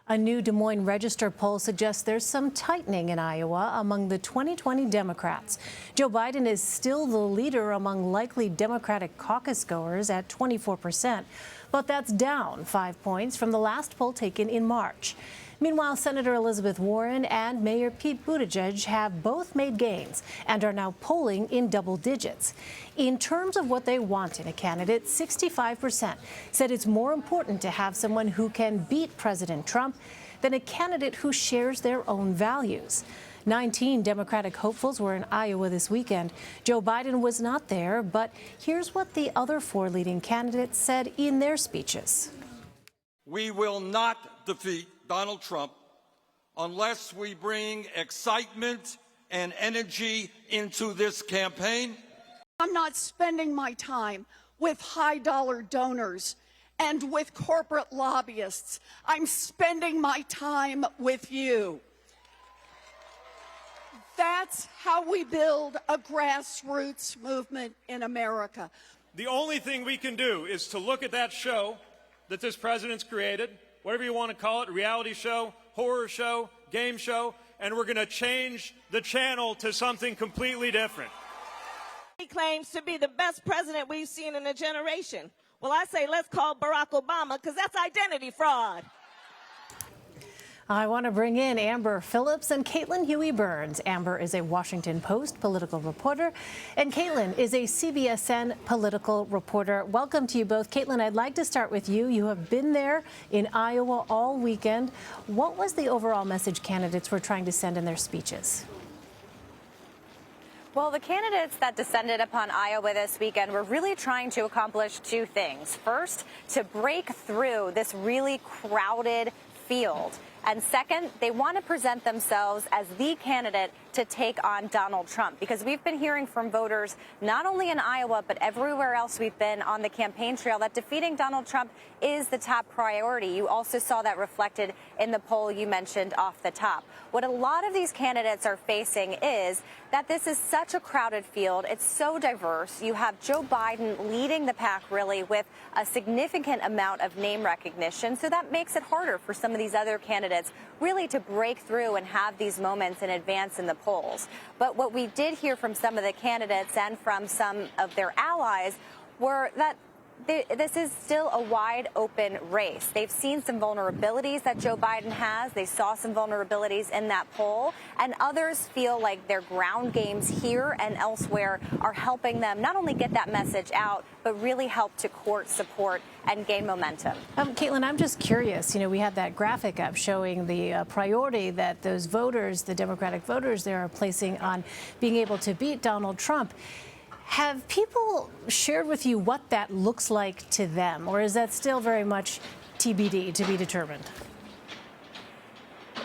A new Des Moines Register poll suggests there's some tightening in Iowa among the 2020 Democrats. Joe Biden is still the leader among likely Democratic caucus goers at 24%, but that's down 5 points from the last poll taken in March. Meanwhile, Senator Elizabeth Warren and Mayor Pete Buttigieg have both made gains and are now polling in double digits. In terms of what they want in a candidate, 65% said it's more important to have someone who can beat President Trump than a candidate who shares their own values. 19 Democratic hopefuls were in Iowa this weekend. Joe Biden was not there, but here's what the other four leading candidates said in their speeches. We will not defeat Donald Trump unless we bring excitement and energy into this campaign. I'm not spending my time with high-dollar donors and with corporate lobbyists. I'm spending my time with you. That's how we build a grassroots movement in America. The only thing we can do is to look at that show that this president's created, whatever you want to call it, reality show, horror show, game show, and we're going to change the channel to something completely different. He claims to be the best president we've seen in a generation. Well, I say let's call Barack Obama, because that's identity fraud. I want to bring in Amber Phillips and Caitlin Huey-Burns. Amber is a Washington Post political reporter, and Caitlin is a CBSN political reporter. Welcome to you both. Caitlin, I'd like to start with you. You have been there in Iowa all weekend. What was the overall message candidates were trying to send in their speeches? Well, the candidates that descended upon Iowa this weekend were really trying to accomplish two things. First, to break through this really crowded field. And second, they want to present themselves as the candidate to take on Donald Trump, because we've been hearing from voters, not only in Iowa, but everywhere else we've been on the campaign trail, that defeating Donald Trump is the top priority. You also saw that reflected in the poll you mentioned off the top. What a lot of these candidates are facing is that this is such a crowded field. It's so diverse. You have Joe Biden leading the pack, really, with a significant amount of name recognition. So that makes it harder for some of these other candidates really to break through and have these moments in advance in the polls. But what we did hear from some of the candidates and from some of their allies were that this is still a wide open race. They've seen some vulnerabilities that Joe Biden has. They saw some vulnerabilities in that poll, and others feel like their ground games here and elsewhere are helping them not only get that message out, but really help to court support and gain momentum. Caitlin, I'm just curious. You know, we had that graphic up showing the priority that those voters, the Democratic voters there, are placing on being able to beat Donald Trump. Have people shared with you what that looks like to them, or is that still very much TBD, to be determined?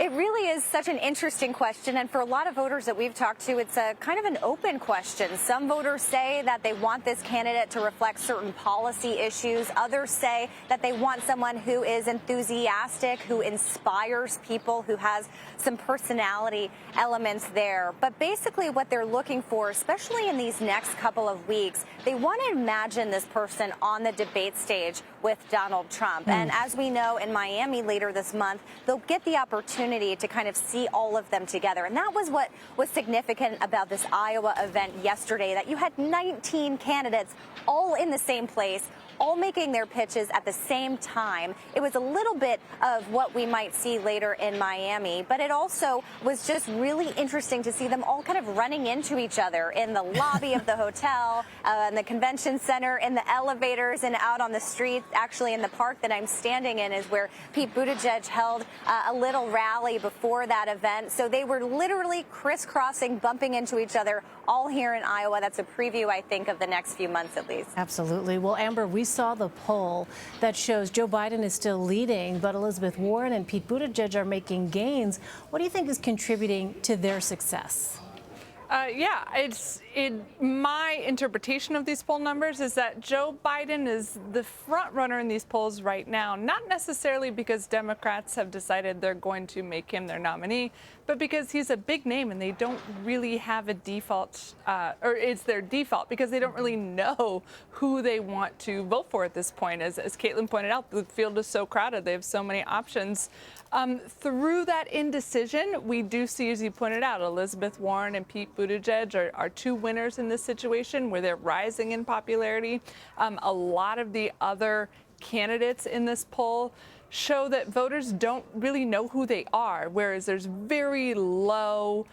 It really is such an interesting question, and for a lot of voters that we've talked to, it's a kind of an open question. Some voters say that they want this candidate to reflect certain policy issues. Others say that they want someone who is enthusiastic, who inspires people, who has some personality elements there. But basically what they're looking for, especially in these next couple of weeks, they want to imagine this person on the debate stage with Donald Trump. And as we know, in Miami later this month, they'll get the opportunity to kind of see all of them together. And that was what was significant about this Iowa event yesterday, that you had 19 candidates all in the same place, all making their pitches at the same time. It was a little bit of what we might see later in Miami, but it also was just really interesting to see them all kind of running into each other in the lobby of the hotel, in the convention center, in the elevators, and out on the street. Actually, in the park that I'm standing in is where Pete Buttigieg held a little rally before that event. So they were literally crisscrossing, bumping into each other, all here in Iowa. That's a preview, I think, of the next few months at least. Absolutely. Well, Amber, we saw the poll that shows Joe Biden is still leading, but Elizabeth Warren and Pete Buttigieg are making gains. What do you think is contributing to their success? Yeah, it's My interpretation of these poll numbers is that Joe Biden is the front runner in these polls right now, not necessarily because Democrats have decided they're going to make him their nominee, but because he's a big name and they don't really have a default, or it's their default because they don't really know who they want to vote for at this point. As Caitlin pointed out, the field is so crowded. They have so many options. Through that indecision, we do see, as you pointed out, Elizabeth Warren and Pete Buttigieg are two winners in this situation where they're rising in popularity. A lot of the other candidates in this poll show that voters don't really know who they are, whereas there's very low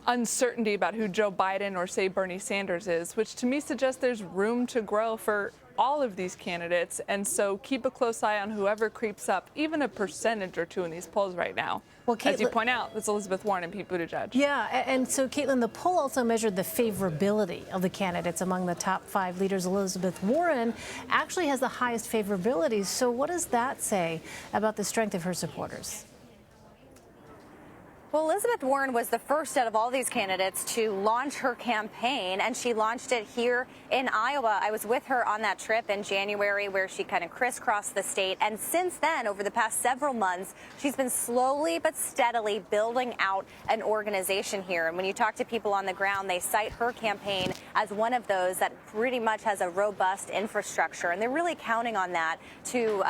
uncertainty about who Joe Biden or, say, Bernie Sanders is, which to me suggests there's room to grow for all of these candidates. And so keep a close eye on whoever creeps up, even a percentage or two in these polls right now. Well, Caitlin, as you point out, it's Elizabeth Warren and Pete Buttigieg. Yeah, and so, Caitlin, the poll also measured the favorability of the candidates among the top 5 leaders. Elizabeth Warren actually has the highest favorability. So what does that say about the strength of her supporters? Well, Elizabeth Warren was the first out of all these candidates to launch her campaign, and she launched it here in Iowa. I was with her on that trip in January where she kind of crisscrossed the state. And since then, over the past several months, she's been slowly but steadily building out an organization here. And when you talk to people on the ground, they cite her campaign as one of those that pretty much has a robust infrastructure. And they're really counting on that to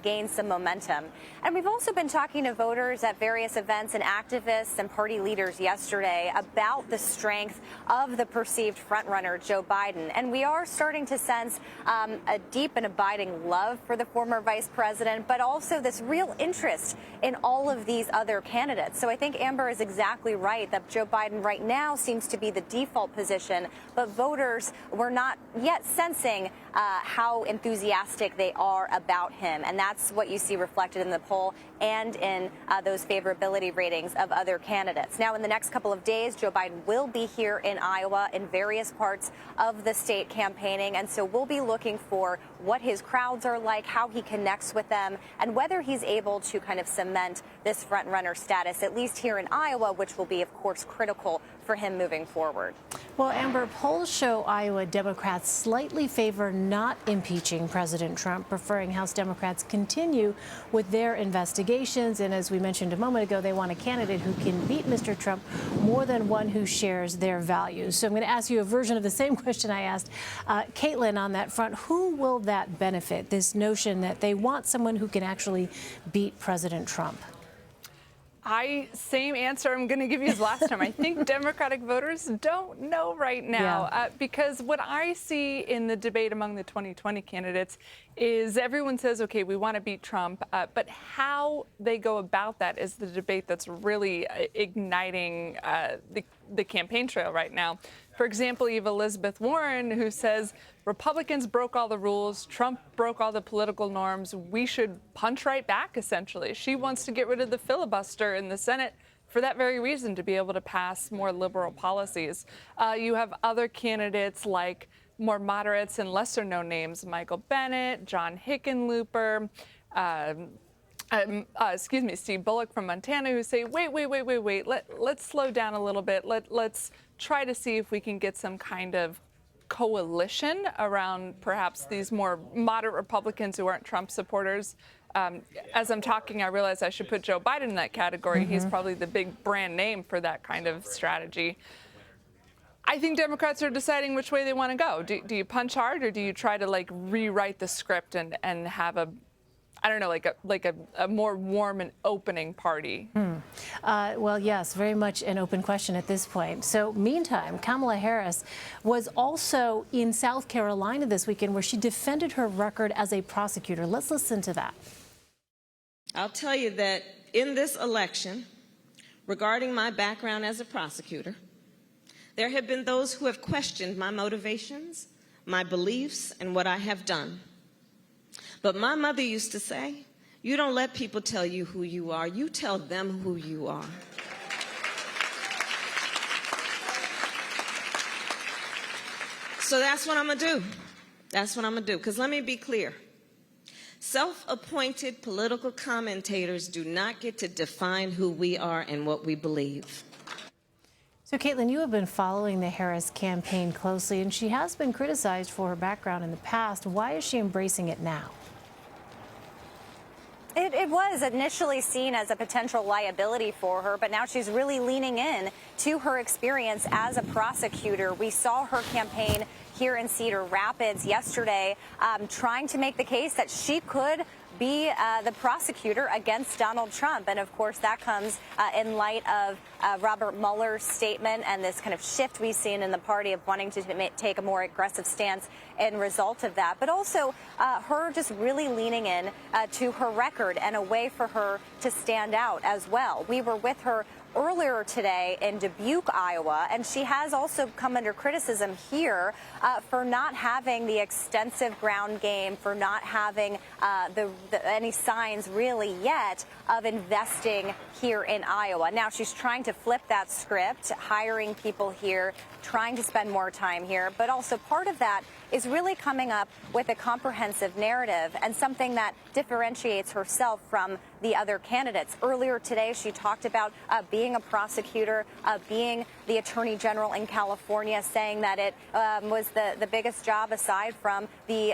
gain some momentum. And we've also been talking to voters at various events and activists and party leaders yesterday about the strength of the perceived frontrunner, Joe Biden. And we are starting to sense a deep and abiding love for the former vice president, but also this real interest in all of these other candidates. So I think Amber is exactly right that Joe Biden right now seems to be the default position, but voters were not yet sensing how enthusiastic they are about him. And that's what you see reflected in the poll and in those favorability ratings of other candidates. Now, in the next couple of days, Joe Biden will be here in Iowa in various parts of the state campaigning. And so we'll be looking for what his crowds are like, how he connects with them, and whether he's able to kind of cement this front runner status, at least here in Iowa, which will be, of course, critical for him moving forward. Well, Amber, polls show Iowa Democrats slightly favor not impeaching President Trump, preferring House Democrats continue with their investigations. And as we mentioned a moment ago, they want a candidate who can beat Mr. Trump more than one who shares their values. So I'm going to ask you a version of the same question I asked Caitlin on that front. Who will that benefit, this notion that they want someone who can actually beat President Trump? Same answer I'm going to give you as last time. I think Democratic voters don't know right now because what I see in the debate among the 2020 candidates is everyone says, okay, we want to beat Trump, but how they go about that is the debate that's really igniting the campaign trail right now. For example, you have Elizabeth Warren, who says Republicans broke all the rules, Trump broke all the political norms, we should punch right back, essentially. She wants to get rid of the filibuster in the Senate for that very reason, to be able to pass more liberal policies. You have other candidates like more moderates and lesser-known names, Michael Bennet, John Hickenlooper, Steve Bullock from Montana, who say, wait, let's slow down a little bit. Let's try to see if we can get some kind of coalition around perhaps these more moderate Republicans who aren't Trump supporters. As I'm talking, I realize I should put Joe Biden in that category. He's probably the big brand name for that kind of strategy. I think Democrats are deciding which way they want to go. Do you punch hard, or do you try to rewrite the script and have a, I don't know, like a more warm and opening party? Well, yes, very much an open question at this point. So meantime, Kamala Harris was also in South Carolina this weekend where she defended her record as a prosecutor. Let's listen to that. I'll tell you that in this election, regarding my background as a prosecutor, there have been those who have questioned my motivations, my beliefs, and what I have done. But my mother used to say, you don't let people tell you who you are, you tell them who you are. So that's what I'm going to do. That's what I'm going to do. Because let me be clear. Self-appointed political commentators do not get to define who we are and what we believe. So, Caitlin, you have been following the Harris campaign closely, and she has been criticized for her background in the past. Why is she embracing it now? It was initially seen as a potential liability for her, but now she's really leaning in to her experience as a prosecutor. We saw her campaign here in Cedar Rapids yesterday, trying to make the case that she could be the prosecutor against Donald Trump. And of course, that comes in light of Robert Mueller's statement and this kind of shift we've seen in the party of wanting to take a more aggressive stance in result of that. But also her just really leaning in to her record and a way for her to stand out as well. We were with her earlier today in Dubuque, Iowa, and she has also come under criticism here for not having the extensive ground game, for not having any signs really yet of investing here in Iowa. Now she's trying to flip that script, hiring people here, trying to spend more time here, but also part of that is really coming up with a comprehensive narrative and something that differentiates herself from the other candidates. Earlier today, she talked about being a prosecutor, being the attorney general in California, saying that it was the biggest job aside from the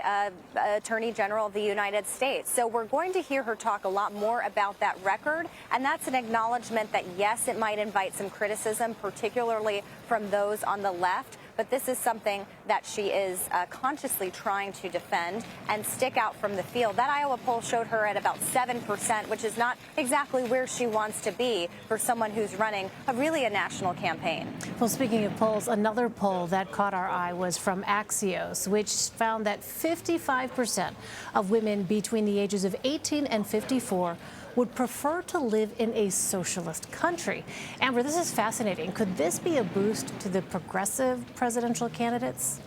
attorney general of the United States. So we're going to hear her talk a lot more about that record, and that's an acknowledgement that, yes, it might invite some criticism, particularly from those on the left, but this is something that she is consciously trying to defend and stick out from the field. That Iowa poll showed her at about 7%, which is not exactly where she wants to be for someone who's running really a national campaign. Well, speaking of polls, another poll that caught our eye was from Axios, which found that 55% of women between the ages of 18 and 54 would prefer to live in a socialist country. Amber, this is fascinating. Could this be a boost to the progressive presidential candidates?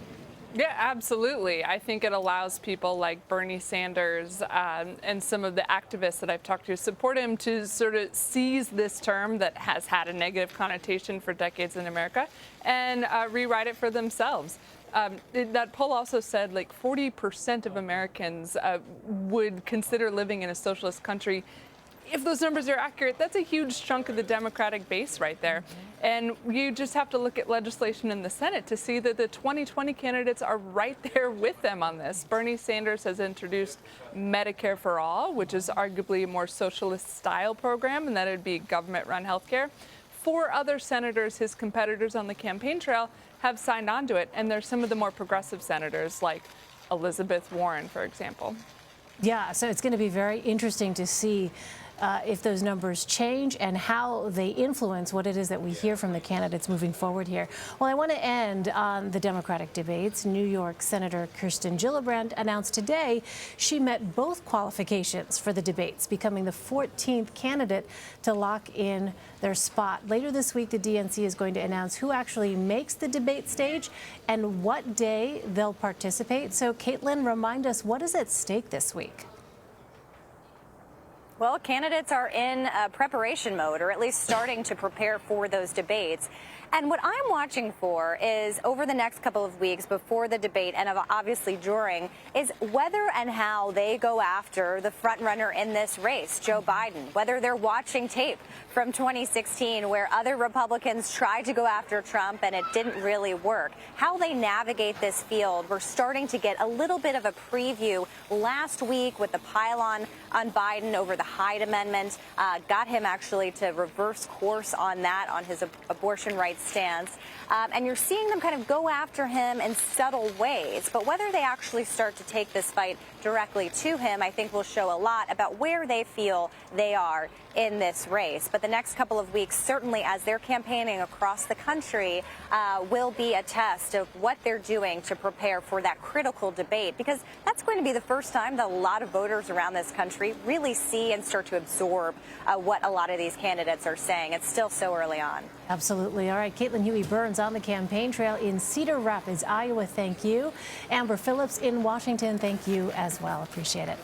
Yeah, absolutely. I think it allows people like Bernie Sanders and some of the activists that I've talked to support him to sort of seize this term that has had a negative connotation for decades in America and rewrite it for themselves. That poll also said like 40% of Americans would consider living in a socialist country. If those numbers are accurate, that's a huge chunk of the Democratic base right there. And you just have to look at legislation in the Senate to see that the 2020 candidates are right there with them on this. Bernie Sanders has introduced Medicare for All, which is arguably a more socialist style program, and that would be government-run health care. 4 other senators, his competitors on the campaign trail, have signed on to it, and they're some of the more progressive senators, like Elizabeth Warren, for example. Yeah, so it's going to be very interesting to see if those numbers change and how they influence what it is that we hear from the candidates moving forward here. Well, I want to end on the Democratic debates. New York Senator Kirsten Gillibrand announced today she met both qualifications for the debates, becoming the 14th candidate to lock in their spot. Later this week, the DNC is going to announce who actually makes the debate stage and what day they'll participate. So, Caitlin, remind us, what is at stake this week? Well, candidates are in preparation mode, or at least starting to prepare for those debates. And what I'm watching for is over the next couple of weeks before the debate and obviously during is whether and how they go after the front runner in this race, Joe Biden, whether they're watching tape from 2016 where other Republicans tried to go after Trump and it didn't really work, how they navigate this field. We're starting to get a little bit of a preview last week with the pile-on Biden over the Hyde Amendment, got him actually to reverse course on that, on his abortion rights stance. And you're seeing them kind of go after him in subtle ways. But whether they actually start to take this fight directly to him, I think will show a lot about where they feel they are in this race. But the next couple of weeks, certainly as they're campaigning across the country, will be a test of what they're doing to prepare for that critical debate, because that's going to be the first time that a lot of voters around this country really see and start to absorb what a lot of these candidates are saying. It's still so early on. Absolutely. All right, Caitlin Huey-Burns on the campaign trail in Cedar Rapids, Iowa. Thank you. Amber Phillips in Washington. Thank you as well. Appreciate it.